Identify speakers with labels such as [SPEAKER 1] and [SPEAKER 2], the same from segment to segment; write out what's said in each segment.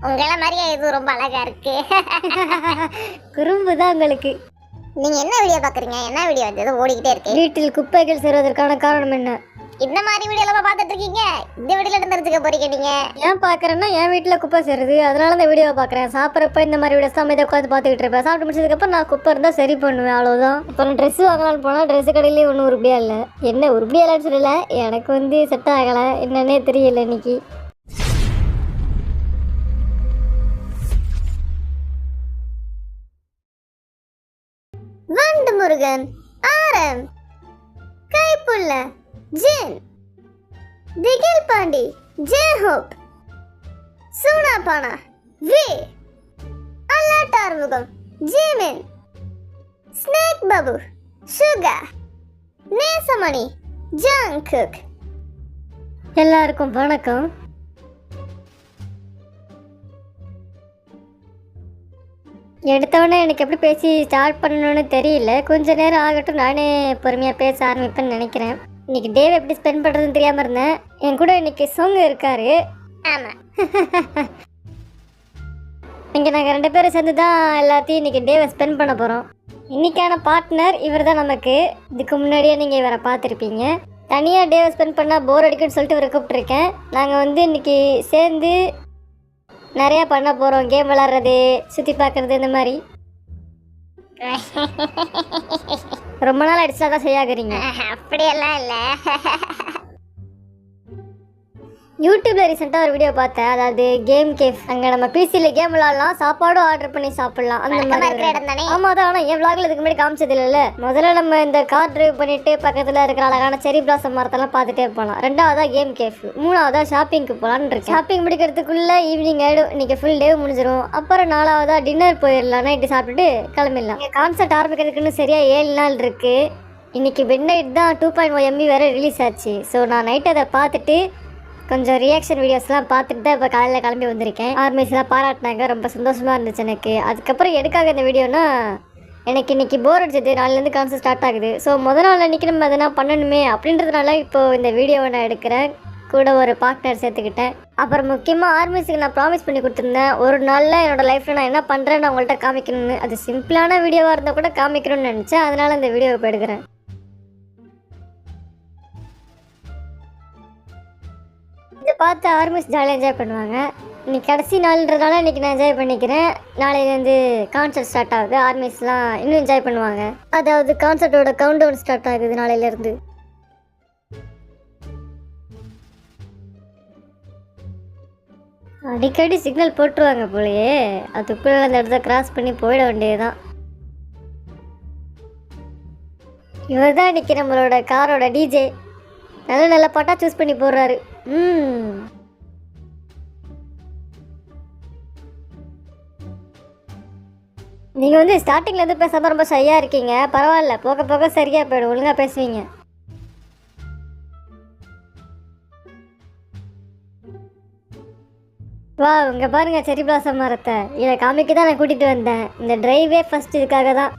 [SPEAKER 1] உங்கள மாதிரியே இது ரொம்ப அழகா இருக்கு.
[SPEAKER 2] குறும்பு தான் உங்களுக்கு.
[SPEAKER 1] நீங்க என்ன வீடியோ பாக்குறீங்க? என்ன வீடியோ வந்து ஓடிக்கிட்டே இருக்கு?
[SPEAKER 2] வீட்டில் குப்பைகள் சேருவதற்கான காரணம் என்ன?
[SPEAKER 1] இந்த மாதிரி வீடியோ எல்லாம் பார்த்துட்டு இருக்கீங்க? இந்த வீடியோல இருந்து தெரிஞ்சுக்க போறீங்க நீங்க?
[SPEAKER 2] ஏன் பார்க்குறேன்னா என் வீட்டில் குப்பை சேருது, அதனால இந்த வீடியோவை பார்க்குறேன். சாப்பிட்றப்ப இந்த மாதிரி வீடியோஸ் தான் இதை உட்காந்து பார்த்துக்கிட்டு இருப்பேன். சாப்பிட்டு முடிச்சதுக்கப்புறம் நான் குப்பை இருந்தால் சரி பண்ணுவேன், அவ்வளோதான். அப்புறம் ட்ரெஸ்ஸு வாங்கலான்னு போனால் ட்ரெஸ்ஸு கடையிலே ஒன்றும் உருப்படியா இல்லை. என்ன உருப்படியா இல்லைன்னு சொல்லலை, எனக்கு வந்து செட் ஆகலை, என்னன்னே தெரியல இன்னைக்கு.
[SPEAKER 1] வண்டு முருகன், ஆரம், Kaipulla, Jin, Thigil Pandi, J Hope, Soonapaana, V, அல்லாட்டார்முகம், Jimin, snake Babu, Suga, Nesamani, Jungkook.
[SPEAKER 2] எல்லாருக்கும் வணக்கம். எடுத்தவொடனே எனக்கு எப்படி பேசி ஸ்டார்ட் பண்ணணும்னு தெரியல. கொஞ்ச நேரம் ஆகட்டும், நானே பொறுமையாக பேச ஆரம்பிப்பேன்னு நினைக்கிறேன். இன்னைக்கு டேவை எப்படி ஸ்பெண்ட் பண்ணுறதுன்னு தெரியாமல் இருந்தேன். என் கூட இன்னைக்கு சோங்க இருக்காரு.
[SPEAKER 1] ஆமாம்,
[SPEAKER 2] இங்கே நாங்கள் 2 பேரும் சேர்ந்து தான் எல்லாத்தையும் இன்றைக்கி டேவை ஸ்பெண்ட் பண்ண போகிறோம். இன்றைக்கான பார்ட்னர் இவர் தான் நமக்கு. இதுக்கு முன்னாடியே நீங்கள் இவரை பார்த்துருப்பீங்க. தனியாக டேவை ஸ்பெண்ட் பண்ணால் போர் அடிக்குன்னு சொல்லிட்டு இவரை கூப்பிட்ருக்கேன். நாங்கள் வந்து இன்றைக்கி சேர்ந்து நிறையா பண்ண போகிறோம். கேம் விளாட்றது, சுற்றி பார்க்குறது, இந்த மாதிரி. ரொம்ப நாள் அடிச்சா தான் செய்யாகிறீங்க.
[SPEAKER 1] அப்படியெல்லாம் இல்லை.
[SPEAKER 2] யூடியூப்ல ரீசெண்டாக ஒரு வீடியோ பார்த்தேன். அதாவது கேம் கேஃப். அங்கே நம்ம பிசியில் கேம் விளாட்லாம், சாப்பாடும் ஆர்டர் பண்ணி சாப்பிட்லாம், அந்த மாதிரி
[SPEAKER 1] இருக்கிற இடம் தானே?
[SPEAKER 2] ஆமாம் தான். ஆனால் என் விளாக்ல இதுக்கு முன்னாடி காமிச்சது இல்லைல்ல. முதல்ல நம்ம இந்த கார் டிரைவ் பண்ணிட்டு பக்கத்தில் இருக்கிற அழகான செரி பிளாசம் மரத்தெல்லாம் பார்த்துட்டே போகலாம். 2வதா கேம் கேஃப். 3வதா ஷாப்பிங்க்கு போகலான்னு இருக்கு. ஷாப்பிங் முடிக்கிறதுக்குள்ளே ஈவினிங் ஆகிடும். இன்னைக்கு ஃபுல் டே முடிஞ்சிடும். அப்புறம் 4வதா டின்னர் போயிடலாம். நைட்டு சாப்பிட்டுட்டு கிளம்பிடலாம். கான்சர்ட் ஆரம்பிக்கிறதுக்குன்னு சரியாக 7 நாள் இருக்கு. இன்னைக்கு மிட் நைட் தான் 2.1 MB வேறு ரிலீஸ் ஆச்சு. ஸோ நான் நைட் அதை பார்த்துட்டு கொஞ்சம் ரியாக்ஷன் வீடியோஸ்லாம் பார்த்துட்டு தான் இப்போ காலையில் கிளம்பி வந்திருக்கேன். ஆர்மிஸ்லாம் பாராட்டினாங்க, ரொம்ப சந்தோஷமாக இருந்துச்சு எனக்கு. அதுக்கப்புறம் எதுக்காக இந்த வீடியோனா, எனக்கு இன்றைக்கி போர் அடிச்சது. நாளிலேருந்து கான்சர்ட் ஸ்டார்ட் ஆகுது. ஸோ நாள் அன்றைக்கி நம்ம எதனா பண்ணணுமே அப்படின்றதுனால இப்போது இந்த வீடியோவை நான் எடுக்கிறேன். கூட ஒரு பார்ட்னர் சேர்த்துக்கிட்டேன். அப்புறம் முக்கியமாக ஆர்மிஸுக்கு நான் ப்ராமிஸ் பண்ணி கொடுத்துருந்தேன், ஒரு நாளில் என்னோடய லைஃப்பில் நான் என்ன பண்ணுறேன்னு அவங்கள்ட்ட காமிக்கணும்னு. அது சிம்பிளான வீடியோவாக இருந்தால் கூட காமிக்கணும்னு நினச்சேன். அதனால் இந்த வீடியோவை இப்போ எடுக்கிறேன். இதை பார்த்து ஆர்மிஸ் ஜாலியாக என்ஜாய் பண்ணுவாங்க. இன்னைக்கு கடைசி நாள்ன்றதுனால இன்றைக்கி நான் என்ஜாய் பண்ணிக்கிறேன். நாளையிலேருந்து கான்சர்ட் ஸ்டார்ட் ஆகுது. ஆர்மிஸ்லாம் இன்னும் என்ஜாய் பண்ணுவாங்க. அதாவது கான்சர்ட்டோட கவுண்ட் டவுன் ஸ்டார்ட் ஆகுது நாளையிலேருந்து. அடிக்கடி சிக்னல் போட்டுருவாங்க போலயே. அதுக்குள்ளே அந்த இடத்த கிராஸ் பண்ணி போயிட வேண்டியதுதான். இவர் தான் இன்னைக்கு நம்மளோட காரோட டிஜே. நல்ல நல்ல பாட்டாக சூஸ் பண்ணி போடுறாரு. நீங்கள் வந்து ஸ்டார்டிங்லேருந்து பேசாமல் ரொம்ப ஷையாக இருக்கீங்க. பரவாயில்ல, போக போக சரியாக போயிடும். ஒழுங்காக பேசுவீங்க. வா, இங்கே பாருங்கள் செரி பிளாசம் மரத்தை. இதை காமிக்க தான் நான் கூட்டிகிட்டு வந்தேன். இந்த டிரைவே ஃபஸ்ட் இதுக்காக தான்.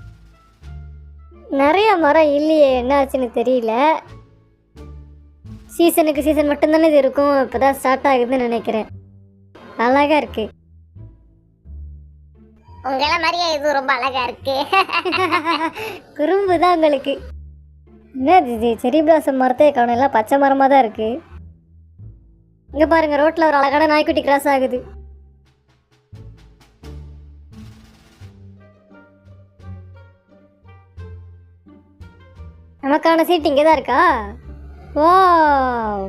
[SPEAKER 2] நிறைய மரம் இல்லையே, என்ன ஆச்சுன்னு தெரியல. சீசனுக்கு சீசன் மட்டும்தானே இது இருக்கும். இப்போ தான் ஸ்டார்ட் ஆகுதுன்னு நினைக்கிறேன். அழகா இருக்கு.
[SPEAKER 1] உங்கள மாதிரியே இது ரொம்ப அழகா இருக்கு.
[SPEAKER 2] குறும்பு தான் உங்களுக்கு. என்ன இது செரி பிளாசம் மரத்தை காணும், எல்லாம் பச்சை மரமாக தான் இருக்கு. இங்கே பாருங்க, ரோட்டில் ஒரு அழகான நாய்க்குட்டி கிராஸ் ஆகுது. நமக்கான சீட் இங்கே தான் இருக்கா? வாவ்.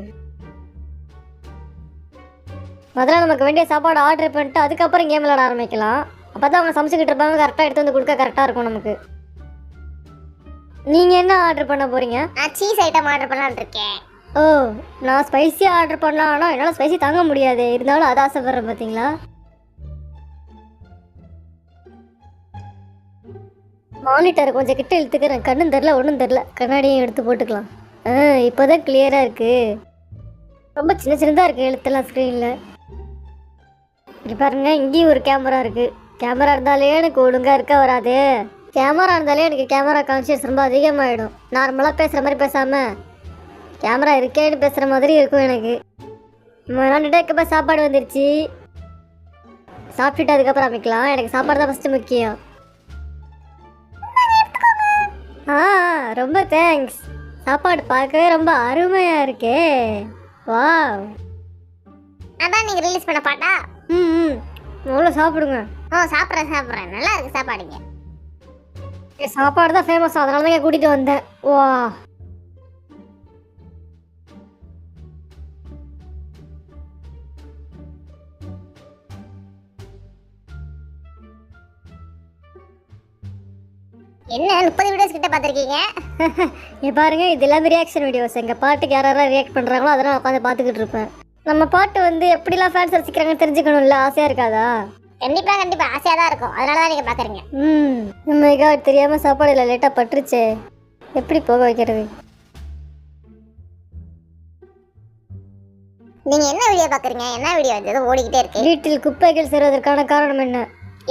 [SPEAKER 2] முதல்ல நமக்கு வேண்டிய சாப்பாடு ஆர்டர் பண்ணிட்டு அதுக்கப்புறம் கேம் விளாட ஆரம்பிக்கலாம். அப்போ தான் அவங்க சமைச்சிக்கிட்டு இருப்பாங்க. கரெக்டாக எடுத்து வந்து கொடுக்க கரெக்டாக இருக்கும் நமக்கு. நீங்கள் என்ன ஆர்டர் பண்ண போகிறீங்க?
[SPEAKER 1] நான் சீஸ் ஐட்டம் ஆர்டர் பண்ணலான்னு இருக்கேன்.
[SPEAKER 2] ஓ, நான் ஸ்பைசியாக ஆர்டர் பண்ணலாம். ஆனால் என்னால் ஸ்பைசி தாங்க முடியாது. இருந்தாலும் அது ஆசைப்படுறேன் பார்த்தீங்களா. மானிட்டரை கொஞ்சம் கிட்ட இழுத்துக்கிறேன். கண்ணும் தெரில, ஒன்றும் தெரில. கண்ணாடியும் எடுத்து போட்டுக்கலாம். இப்போ தான் கிளியராக இருக்குது. ரொம்ப சின்ன சின்னதாக இருக்குது எழுத்தெல்லாம் ஸ்க்ரீனில். இங்கே பாருங்கள், இங்கேயும் ஒரு கேமரா இருக்குது. கேமரா இருந்தாலே எனக்கு ஒழுங்காக இருக்க வராது. கேமரா இருந்தாலே எனக்கு கேமரா கான்ஷியஸ் ரொம்ப அதிகமாகிடும். நார்மலாக பேசுகிற மாதிரி பேசாமல் கேமரா இருக்கேன்னு பேசுகிற மாதிரி இருக்கும் எனக்கு. விளாண்டுட்டே இருக்கப்போ சாப்பாடு வந்துருச்சு. சாப்பிட்டுட்டு அதுக்கப்புறம் அமைக்கலாம். எனக்கு சாப்பாடு தான் ஃபஸ்ட்டு முக்கியம். ஆ ரொம்ப தேங்க்ஸ். சாப்பாடு பார்க்கவே ரொம்ப அருமையாக இருக்கே. வாவ்.
[SPEAKER 1] அதான் நீங்க ரிலீஸ் பண்ண பாட்டா?
[SPEAKER 2] ம் முதல்ல சாப்பிடுங்க.
[SPEAKER 1] சாப்பிட்றேன். நல்லா இருக்கு சாப்பாடுங்க.
[SPEAKER 2] சாப்பாடு தான் ஃபேமஸ், அதனால தான் கூட்டிகிட்டு வந்தேன். வா.
[SPEAKER 1] என்ன 30 வீடியோஸ் கிட்ட பார்த்துருக்கீங்க?
[SPEAKER 2] பாருங்க, இது எல்லாமே ரியாக்ஷன் வீடியோஸ். எங்கள் பாட்டுக்கு யாரெல்லாம் ரியாக்ட் பண்ணுறாங்களோ அதெல்லாம் உட்காந்து பார்த்துக்கிட்டு இருப்பேன். நம்ம பாட்டு வந்து எப்படிலாம் ஃபேன்ஸ் ரசிக்கிறாங்கன்னு தெரிஞ்சுக்கணும்ல, ஆசையாக இருக்காதா?
[SPEAKER 1] கண்டிப்பா ஆசையாக தான் இருக்கும். அதனால தான் நீங்கள் பார்க்குறீங்க.
[SPEAKER 2] நம்ம காட், தெரியாமல் சாப்பாடு இல்லை, லேட்டாக பட்டுருச்சே. எப்படி போக வைக்கிறது?
[SPEAKER 1] நீங்கள் என்ன வீடியோ பார்க்குறீங்க? என்ன வீடியோ இது ஓடிக்கிட்டே இருக்கு?
[SPEAKER 2] வீட்டில் குப்பைகள் சேருவதற்கான காரணம் என்ன?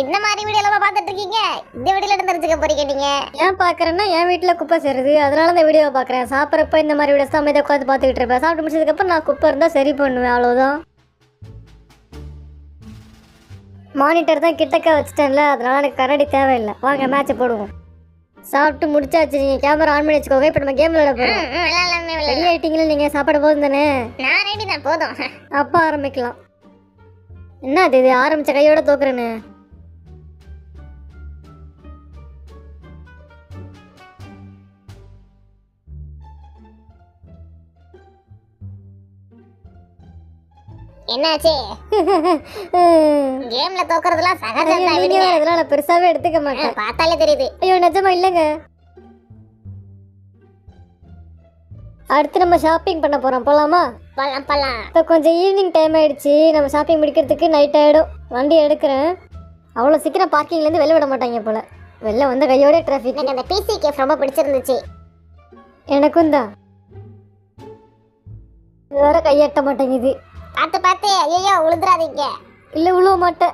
[SPEAKER 1] இந்த மாதிரி வீடியோ எல்லாம் பார்த்துட்டு இருக்கீங்க. இந்த வீடியோல இருந்து தெரிஞ்சுக்க போறீங்க. நீங்க
[SPEAKER 2] ஏன் பாக்குறேன்னா, என் வீட்டுல குப்பை சேருது, அதனால இந்த வீடியோவை பாக்குறேன். சாப்பிட்றப்ப இந்த மாதிரி வீடியோஸ் தான் அமைதியாக உட்காந்து பார்த்துக்கிட்டு இருப்பேன். சாப்பிட்டு முடிச்சதுக்கு அப்புறம் நான் குப்பை இருந்தா சரி பண்ணுவேன், அவ்வளவுதான். மானிட்டர் தான் கிட்டக்க வச்சுட்டேன்ல, அதனால எனக்கு கண்ணாடி தேவையில்லை. வாங்க மேட்சை போடுவோம். சாப்பிட்டு முடிச்சாச்சு. நீங்க கேமரா ஆன் பண்ணி வச்சுக்கோங்க. இப்போ நம்ம கேம் விளையாட போறோம். ரெடி ஆயிட்டீங்களா? நீங்க சாப்பாடு போதும் தானே?
[SPEAKER 1] நான் ரெடி தான், போதும்.
[SPEAKER 2] அப்பா ஆரம்பிக்கலாம். என்ன இது ஆரம்பிச்ச கையோட தோக்குறேன்னு?
[SPEAKER 1] என்னாச்சு? கேம்ல தோக்குறதுலாம் சகஜம் தான்.
[SPEAKER 2] நீங்க அதனால பெருசாவே எடுத்துக்க மாட்டேன்,
[SPEAKER 1] பார்த்தாலே தெரியுது.
[SPEAKER 2] ஐயோ நிஜமா இல்லைங்க. அடுத்து நம்ம ஷாப்பிங் பண்ண போறோம். போலாமா?
[SPEAKER 1] போலாம்.
[SPEAKER 2] இப்போ கொஞ்சம் ஈவினிங் டைம் ஆயிடுச்சு. நம்ம ஷாப்பிங் முடிக்கிறதுக்கு நைட் ஆயிடும். வண்டி எடுக்கிறேன். அவ்வளோ சீக்கிரம் பார்க்கிங்லேருந்து வெளில விட மாட்டாங்க போல. வெளில வந்த கையோட டிராஃபிக்.
[SPEAKER 1] எனக்கு அந்த பிசி கேஃப் ரொம்ப பிடிச்சிருந்துச்சு.
[SPEAKER 2] எனக்கும் தான். வேற கையெட்ட மாட்டேங்குது.
[SPEAKER 1] பார்த்து ஐயோ விழுந்துடாதீங்க.
[SPEAKER 2] இல்லை விழுவ மாட்டேன்.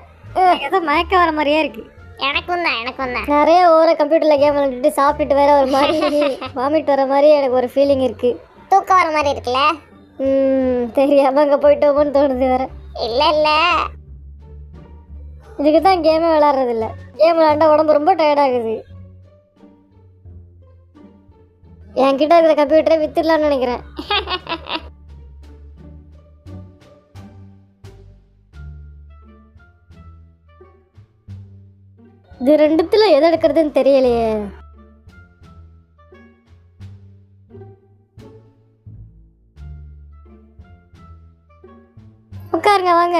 [SPEAKER 2] ஏதோ மயக்க வர மாதிரியே இருக்கு.
[SPEAKER 1] எனக்கும் தான்.
[SPEAKER 2] நிறைய ஓவர கம்ப்யூட்டரில் கேம் விளையாண்டுட்டு சாப்பிட்டுட்டு வேற ஒரு மாதிரி வாமிட் வர மாதிரி எனக்கு ஒரு ஃபீலிங் இருக்கு.
[SPEAKER 1] தூக்கம் வர மாதிரி இருக்குல்ல?
[SPEAKER 2] தெரியாம அங்கே போயிட்டோமோன்னு தோணுது வேற.
[SPEAKER 1] இல்லை
[SPEAKER 2] இதுக்கு தான் கேமே விளையாடுறது இல்லை. கேம் விளையாண்டா உடம்பு ரொம்ப டயர்டாகுது. என்கிட்ட இருக்கிற கம்ப்யூட்டரை வித்துடலான்னு நினைக்கிறேன். இது ரெண்டுத்துல எதை எடுக்கிறதுன்னு தெரியலையே. உட்காருங்க, வாங்க.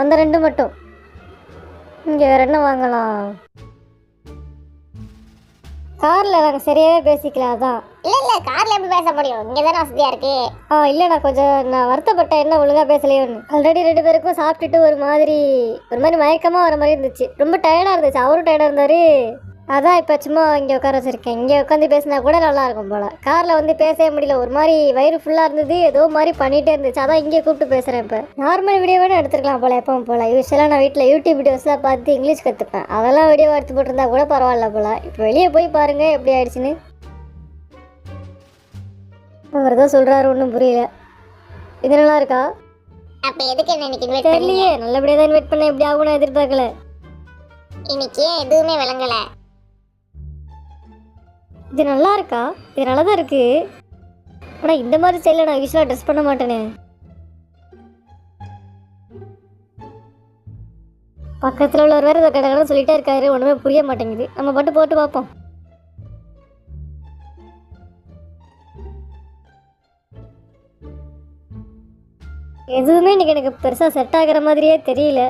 [SPEAKER 2] அந்த ரெண்டு மட்டும். இங்க வேற என்ன வாங்கலாம்? கார்ல நாங்கள் சரியாவே பேசிக்கலாம். அதான்
[SPEAKER 1] இல்லை கார்ல எப்படி பேச முடியும்? இங்கே தானே வசதியா இருக்கு.
[SPEAKER 2] இல்லை, நான் வருத்தப்பட்டேன், என்ன ஒழுங்கா பேசலையோன்னு. ஆல்ரெடி 2 பேருக்கும் சாப்பிட்டுட்டு ஒரு மாதிரி மயக்கமாக வர மாதிரி இருந்துச்சு. ரொம்ப டயர்டாக இருந்துச்சு. அவரும் டயர்டாக இருந்தார். அதான் இப்போ சும்மா இங்கே உட்கார வச்சிருக்கேன். இங்கே உட்காந்து பேசினா கூட நல்லா இருக்கும் போல. காரில் வந்து பேசவே முடியல. ஒரு மாதிரி வயிறு ஃபுல்லாக இருந்தது, ஏதோ மாதிரி பண்ணிகிட்டே இருந்துச்சு. அதான் இங்கே கூப்பிட்டு பேசுகிறேன். இப்போ நார்மல் வீடியோ வேணும் எடுத்துக்கலாம் போல, எப்பவும் போல். யூஸ்வலாக நான் வீட்டில் யூடியூப் வீடியோஸ்லாம் பார்த்து இங்கிலீஷ் கற்றுப்பேன். அதெல்லாம் வீடியோ எடுத்து போட்டிருந்தா கூட பரவாயில்ல போல். இப்போ வெளியே போய் பாருங்கள் எப்படி ஆயிடுச்சுன்னு. அவர் தான் சொல்கிறாரு, ஒன்றும் புரியல. இது நல்லா இருக்கா?
[SPEAKER 1] அப்போ எதுக்கு என்ன இன்னைக்கு இன்வைட்
[SPEAKER 2] தெரியலையே. நல்லபடியாக தான் இன்வைட் பண்ண, எப்படி ஆகும் நான் எதிர்பார்க்கல.
[SPEAKER 1] இன்னைக்கு எதுவுமே விளங்கல.
[SPEAKER 2] இது நல்லா இருக்கா? இது நல்லா தான் இருக்கு. ஆனால் இந்த மாதிரி ஸ்டைலில் நான் யூஸ்வலாக ட்ரெஸ் பண்ண மாட்டேனே. பக்கத்தில் உள்ளவர் வேறு இதை கடை சொல்லிட்டே இருக்காரு, ஒன்றுமே புரிய மாட்டேங்குது. நம்ம மட்டும் போட்டு பார்ப்போம். எதுவுமே இன்னைக்கு எனக்கு பெருசாக செட் ஆகிற மாதிரியே தெரியல.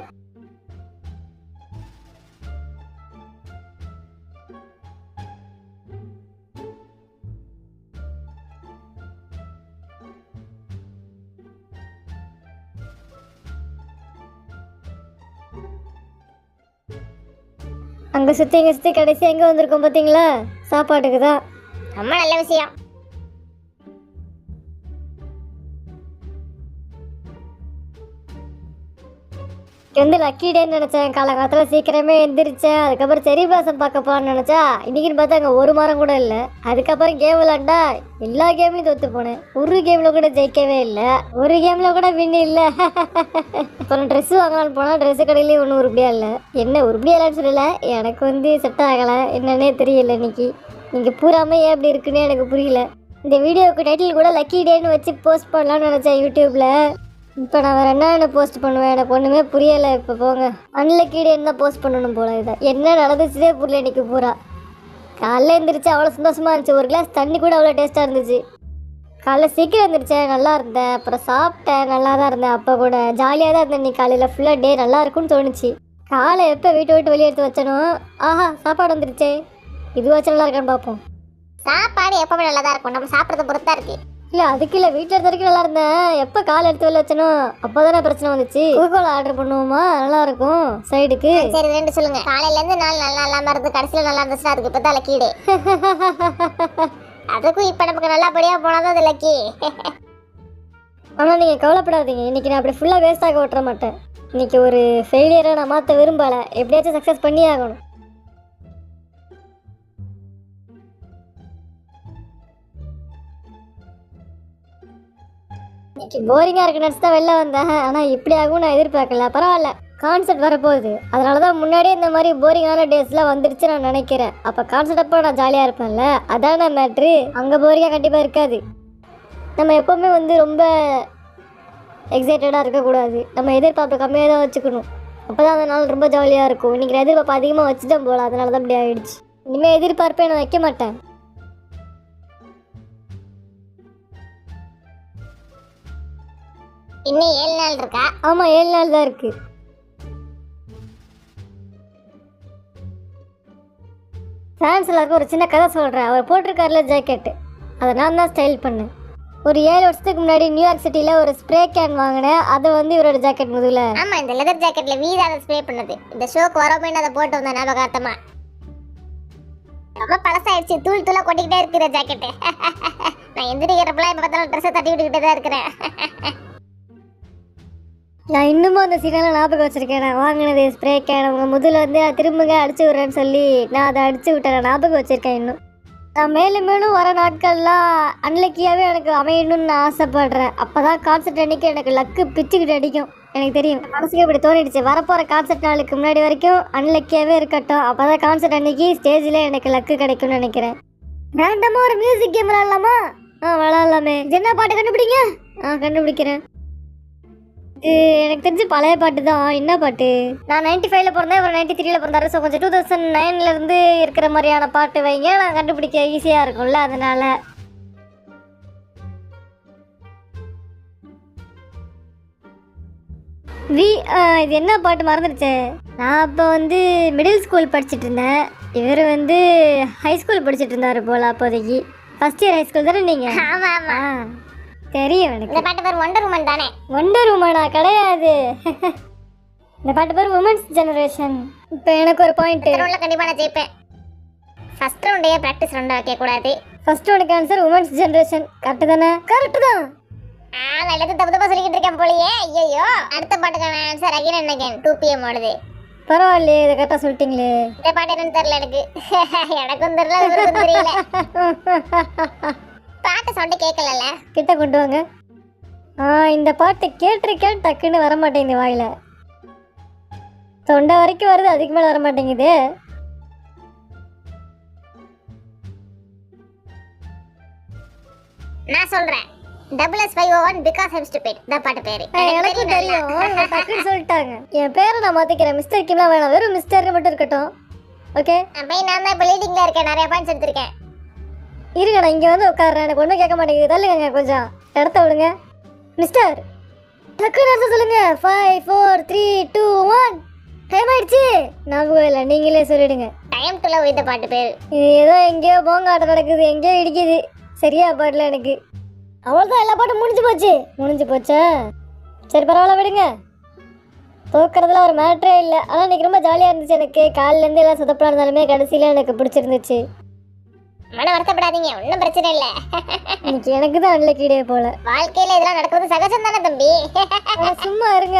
[SPEAKER 2] அங்கே சுற்றி இங்கே சுற்றி கடைசி எங்கே வந்திருக்கோம் பார்த்தீங்களா? சாப்பாட்டுக்கு தான்.
[SPEAKER 1] ரொம்ப நல்ல விஷயம்.
[SPEAKER 2] வந்து லக்கி டேன்னு நினச்சேன். காலகாலத்தில் சீக்கிரமே எந்திரிச்சேன். அதுக்கப்புறம் செரி பிளாசம் பார்க்க போகலான்னு நினச்சா இன்னைக்குன்னு பார்த்தா அங்கே ஒரு மரம் கூட இல்லை. அதுக்கப்புறம் கேம் விளாண்டா எல்லா கேம்லையும் தோற்று போனேன். ஒரு கேமில் கூட ஜெயிக்கவே இல்லை. ஒரு கேமில் கூட வின் இல்லை. அப்புறம் ட்ரெஸ்ஸு வாங்கலான்னு போனால் ட்ரெஸ்ஸு கடையிலேயே ஒன்றும் உருப்படியாக இல்லை. என்ன உருப்படியாக இல்லைன்னு சொல்லலை, எனக்கு வந்து செட் ஆகலை. என்னன்னே தெரியல இன்னைக்கு. நீங்கள் பூராமே ஏன் அப்படி இருக்குன்னு எனக்கு புரியல. இந்த வீடியோவுக்கு டைட்டில் கூட லக்கி டேன்னு வச்சு போஸ்ட் பண்ணலான்னு நினச்சேன் யூடியூப்பில். இப்போ நான் வேறு என்ன போஸ்ட் பண்ணுவேன், எனக்கு ஒன்றுமே புரியலை. இப்போ போங்க, அன்லக்கி டேன்னு தான் போஸ்ட் பண்ணணும் போல. இதை என்ன நடந்துச்சுதே புரியல இன்னைக்கு பூரா. காலைல எழுந்திரிச்சு அவ்வளோ சந்தோஷமாக இருந்துச்சு. ஒரு கிளாஸ் தண்ணி கூட அவ்வளோ டேஸ்ட்டாக இருந்துச்சு. காலைல சீக்கிரம் எழுந்திரிச்சேன், நல்லா இருந்தேன். அப்புறம் சாப்பிட்டேன், நல்லா தான் இருந்தேன். அப்போ கூட ஜாலியாக தான் இருந்தேன். நீ காலையில் ஃபுல்லாக டே நல்லா இருக்குன்னு தோணுச்சு. காலை எப்போ வீட்டை விட்டு வெளியே எடுத்து வச்சனோ ஆஹா சாப்பாடு வந்துருச்சே. இதுவாச்சும் நல்லா இருக்கான்னு பார்ப்போம்.
[SPEAKER 1] சாப்பாடு எப்பவுமே நல்லா தான் இருக்கும், நம்ம சாப்பிட்றத பொறுத்தா இருக்கு.
[SPEAKER 2] இல்லை அதுக்கு இல்லை, வீட்டில் இருந்த வரைக்கும் நல்லா இருந்தேன். எப்போ காலை எடுத்து வெளில வச்சனோ அப்போ தானே பிரச்சனை வந்துச்சு. கோகோலா ஆர்டர் பண்ணுவோமா, நல்லா இருக்கும் சைடுக்கு.
[SPEAKER 1] சரி ரெண்டு சொல்லுங்க. காலையில இருந்து நாள் நல்லா இல்லாம இருந்து கடைசியில நல்லா இருந்துச்சுன்னா அதுக்கு இப்போ தான் லக்கி டே. அதுக்கும் இப்போ நமக்கு நல்லபடியா போனாதான் அது லக்கி.
[SPEAKER 2] ஆனால் நீங்கள் கவலைப்படாதீங்க, இன்னைக்கு நான் அப்படி ஃபுல்லாக வேஸ்ட்டாக ஓட்டுற மாட்டேன். இன்னைக்கு ஒரு ஃபெயிலியரை நான் மாற்ற விரும்பலை. எப்படியாச்சும் சக்ஸஸ் பண்ணியே ஆகணும். இன்னைக்கு போரிங்காக இருக்கு நினச்சி தான் வெளில வந்தேன். ஆனால் இப்படி ஆகும் நான் எதிர்பார்க்கல. பரவாயில்ல, கான்செப்ட் வரப்போகுது. அதனால தான் முன்னாடியே இந்த மாதிரி போரிங்கான டேஸ்லாம் வந்துடுச்சு நான் நினைக்கிறேன். அப்போ கான்செப்ட் அப்போ நான் ஜாலியாக இருப்பேன்ல, அதான மேட்ரு. அங்கே போரிங்காக கண்டிப்பாக இருக்காது. நம்ம எப்போவுமே வந்து ரொம்ப எக்ஸைட்டடாக இருக்கக்கூடாது. நம்ம எதிர்பார்ப்பு கம்மியாக தான் வச்சுக்கணும். அப்போ தான் அந்த நாள் ரொம்ப ஜாலியாக இருக்கும். இன்றைக்கி நான் எதிர்பார்ப்பு அதிகமாக வச்சுட்டேன் போல, அதனால தான் இப்படி ஆகிடுச்சு. இனிமேல் எதிர்பார்ப்பே நான் வைக்க மாட்டேன்.
[SPEAKER 1] இன்னும் 7 நாள் இருக்கா?
[SPEAKER 2] ஆமாம் 7 நாள் தான் இருக்குது. ஃபேன்ஸ் எல்லாருக்கும் ஒரு சின்ன கதை சொல்கிறேன். அவர் போட்டிருக்காருல ஜாக்கெட்டு, அதை நான் தான் ஸ்டைல் பண்ணேன். ஒரு 7 வருஷத்துக்கு முன்னாடி நியூயார்க் சிட்டியில் ஒரு ஸ்ப்ரே கேன் வாங்கினேன். அதை வந்து இவரோட ஜாக்கெட் முதுகில்.
[SPEAKER 1] ஆமா, இந்த லெதர் ஜாக்கெட்ல வீதா அதை ஸ்ப்ரே பண்ணது. இந்த ஷோக்கு வரப்போன்னு அதை போட்டு வந்தேன் ஞாபகார்த்தமா. ரொம்ப பழசாயிடுச்சு, தூள் தூளா கொட்டிக்கிட்டே இருக்கிற ஜாக்கெட்டு. நான் எந்திரிக்கிறப்பெல்லாம் இப்போ பார்த்தாலும் ட்ரெஸ்ஸை தட்டி விட்டுக்கிட்டே தான் இருக்கிறேன்.
[SPEAKER 2] நான் இன்னமும் அந்த சீனெல்லாம் ஞாபகம் வச்சுருக்கேன். நான் வாங்கினது ஸ்ப்ரே கேன், அவங்க முதல்ல வந்து திரும்பங்க அடிச்சு விட்றேன்னு சொல்லி நான் அதை அடிச்சு விட்டேன். நான் ஞாபகம் வச்சுருக்கேன் இன்னும். நான் மேலும் மேலும் வர நாட்கள்லாம் அன்லக்கியாகவே எனக்கு அமையணும்னு நான் ஆசைப்படுறேன். அப்போ தான் கான்செப்ட் அன்றைக்கி எனக்கு லக்கு பிச்சுக்கிட்டு அடிக்கும். எனக்கு தெரியும், மனசுக்கு இப்படி தோணிடுச்சு. வரப்போகிற கான்செப்ட் நாளுக்கு முன்னாடி வரைக்கும் அன்லக்கியாகவே இருக்கட்டும். அப்போ தான் கான்செப்ட் அன்றைக்கி ஸ்டேஜில் எனக்கு லக்கு கிடைக்கும்னு நினைக்கிறேன். ரேண்டமாக ஒரு மியூசிக் கேம் விளாட்லாமா? விளாட்லாமே. என்ன பாட்டு கண்டுபிடிங்க? கண்டுபிடிக்கிறேன். எனக்கு தெரிஞ்சு பழைய பாட்டு தான். என்ன பாட்டு? நான் 95ல் பிறந்தேன், அவர் 93ல் பிறந்தாரு. ஸோ கொஞ்சம் 2009லேருந்து இருக்கிற மாதிரியான பாட்டு வைங்க, நான் கண்டுபிடிக்க ஈஸியாக இருக்கும்ல, அதனால. இது என்ன பாட்டு மறந்துடுச்சு. நான் அப்போ வந்து மிடில் ஸ்கூல் படிச்சுட்டு இருந்தேன். இவர் வந்து ஹை ஸ்கூல் படிச்சுட்டு இருந்தார் போல் அப்போதைக்கு. ஃபர்ஸ்ட் இயர் ஹை ஸ்கூல் தானே நீங்கள்?
[SPEAKER 1] ஆமா ஆமா
[SPEAKER 2] தெரியும் எனக்கு.
[SPEAKER 1] இந்த பாட்டு பேர் ஒண்டர் உமன் தானே?
[SPEAKER 2] ஒண்டர் உமனா? கிடையாது. இந்த பாட்டு பேர் உமன்ஸ் ஜெனரேஷன். இப்போ எனக்கு ஒரு பாயிண்ட்.
[SPEAKER 1] கண்டிப்பாக நான் ஜெயிப்பேன். ஃபர்ஸ்ட் ரவுண்டையே ப்ராக்டிஸ் ரவுண்டாக வைக்கக்கூடாது.
[SPEAKER 2] ஃபர்ஸ்ட் ரவுண்டுக்கு ஆன்சர் உமன்ஸ் ஜெனரேஷன். கரெக்டு தானே? கரெக்டு தான்.
[SPEAKER 1] நான் எல்லாத்தையும் தப்பு தப்பாக சொல்லிக்கிட்டு இருக்கேன் போலியே. ஐயோ, அடுத்த பாட்டுக்கான answer again and again 2 PM ஓடுது.
[SPEAKER 2] பரவாயில்லையே, இதை கரெக்டாக சொல்லிட்டீங்களே.
[SPEAKER 1] இந்த பாட்டு என்னன்னு தெரியல எனக்கு. எனக்கும் தெரியல, இவருக்கும் தெரியல. பாட்டு சவுண்டு கேட்கல.
[SPEAKER 2] கிட்ட கொண்டு வாங்க. இந்த பாட்டு கேட்டிருக்கேன், டக்குன்னு வர மாட்டேங்குது வாயில. தொண்டை வரைக்கும் வருது, அதுக்கு மேலே வர மாட்டேங்குது.
[SPEAKER 1] நான் சொல்றேன், SS501 because I'm stupid. இந்த பாட்டு பேரு
[SPEAKER 2] எனக்கு தெரியும். டக்குன்னு சொல்லிட்டாங்க. என் பேரை நான் மாத்திக்கிறேன். மிஸ்டர் கிம்லாம் வேணாம், வெறும் மிஸ்டர் மட்டும் இருக்கட்டும். ஓகே,
[SPEAKER 1] நான் தான் இப்போ லீடிங்ல இருக்கேன், நிறைய பாயிண்ட்ஸ் எடுத்திருக்கேன்.
[SPEAKER 2] இருங்க, நான் இங்கே வந்து உட்காடுறேன். எனக்கு ஒன்றும் கேட்க மாட்டேங்குது. தள்ளுங்க கொஞ்சம், இடத்த விடுங்க. மிஸ்டர் டக்குன்னு ஆன்சர் சொல்லுங்க. 5 4 3 2 1. டைம் ஆயிடுச்சு. ஞாபகம் இல்லை, நீங்களே சொல்லிடுங்க.
[SPEAKER 1] டைம் டு லவ் இந்த பாட்டு பேர்.
[SPEAKER 2] இது ஏதோ எங்கேயோ போங்காட்டம் நடக்குது, எங்கேயோ இடிக்குது. சரியா பாட்டில் எனக்கு. அவ்வளோதான், எல்லா பாட்டும் முடிஞ்சு போச்சா? சரி பரவாயில்ல, விடுங்க. தோக்கிறதுல ஒரு மேட்ரே இல்லை. ஆனால் இன்னைக்கு ரொம்ப ஜாலியாக இருந்துச்சு எனக்கு. காலிலேருந்து எல்லாம் சொதப்பலாக இருந்தாலுமே கடைசியில் எனக்கு பிடிச்சிருந்துச்சு.
[SPEAKER 1] மன வருத்தப்படாதீங்க, ஒன்றும் பிரச்சனை இல்லை.
[SPEAKER 2] இன்னைக்கு எனக்கு தான் அன்லக்கி டே போல.
[SPEAKER 1] வாழ்க்கையில் இதெல்லாம் நடக்கிறது சகஜம் தானே தம்பி.
[SPEAKER 2] சும்மா இருங்க.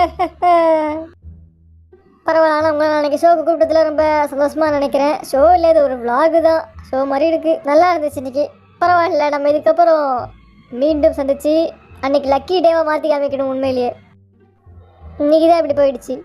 [SPEAKER 2] உங்களை நாளைக்கு ஷோக்கு கூப்பிட்டதுல ரொம்ப சந்தோஷமா நினைக்கிறேன். ஷோ இல்லை, இது ஒரு vlog தான். ஷோ மாதிரி இருக்கு. நல்லா இருந்துச்சு இன்னைக்கு. பரவாயில்ல, நம்ம இதுக்கப்புறம் மீண்டும் சந்திச்சு அன்னைக்கு லக்கி டேவை மாற்றி காமிக்கணும். உண்மையிலேயே இன்னைக்கு தான் இப்படி போயிடுச்சு.